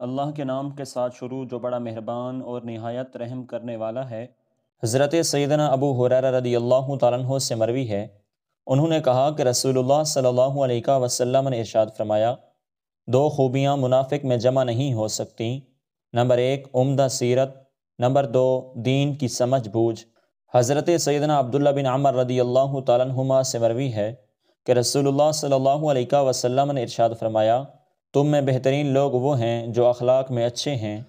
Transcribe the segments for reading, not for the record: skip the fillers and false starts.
اللہ کے نام کے ساتھ شروع جو بڑا مہربان اور نہایت رحم کرنے والا ہے۔ حضرت سیدنا ابو ہریرہ رضی اللہ تعالیٰ عنہ سے مروی ہے، انہوں نے کہا کہ رسول اللہ صلی اللہ علیہ وسلم نے ارشاد فرمایا، دو خوبیاں منافق میں جمع نہیں ہو سکتیں، نمبر ایک عمدہ سیرت، نمبر دو دین کی سمجھ بوجھ۔ حضرت سیدنا عبداللہ بن عمر رضی اللہ تعالیٰ عنہما سے مروی ہے کہ رسول اللہ صلی اللہ علیہ وسلم نے ارشاد فرمایا، تم میں بہترین لوگ وہ ہیں جو اخلاق میں اچھے ہیں۔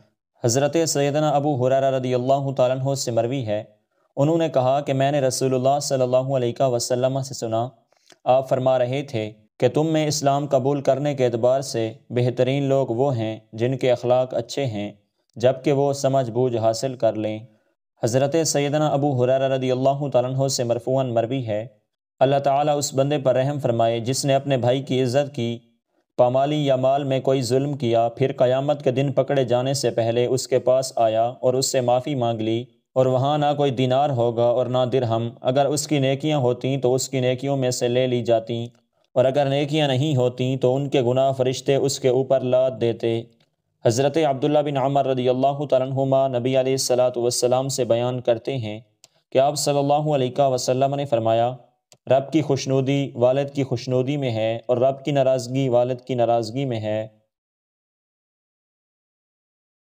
حضرت سیدنا ابو ہریرہ رضی اللہ تعالیٰ عنہ سے مروی ہے، انہوں نے کہا کہ میں نے رسول اللہ صلی اللہ علیہ وسلم سے سنا، آپ فرما رہے تھے کہ تم میں اسلام قبول کرنے کے اعتبار سے بہترین لوگ وہ ہیں جن کے اخلاق اچھے ہیں، جبکہ وہ سمجھ بوجھ حاصل کر لیں۔ حضرت سیدنا ابو ہریرہ رضی اللہ تعالیٰ عنہ سے مرفوعاً مروی ہے، اللہ تعالیٰ اس بندے پر رحم فرمائے جس نے اپنے بھائی کی عزت کی، پامالی یا مال میں کوئی ظلم کیا، پھر قیامت کے دن پکڑے جانے سے پہلے اس کے پاس آیا اور اس سے معافی مانگ لی، اور وہاں نہ کوئی دینار ہوگا اور نہ درہم، اگر اس کی نیکیاں ہوتیں تو اس کی نیکیوں میں سے لے لی جاتیں، اور اگر نیکیاں نہیں ہوتیں تو ان کے گناہ فرشتے اس کے اوپر لاد دیتے۔ حضرت عبداللہ بن عمر رضی اللہ تعالیٰ عنہما نبی علیہ الصلاۃ والسلام سے بیان کرتے ہیں کہ آپ صلی اللہ علیہ وسلم نے فرمایا، رب کی خوشنودی والد کی خوشنودی میں ہے اور رب کی ناراضگی والد کی ناراضگی میں ہے۔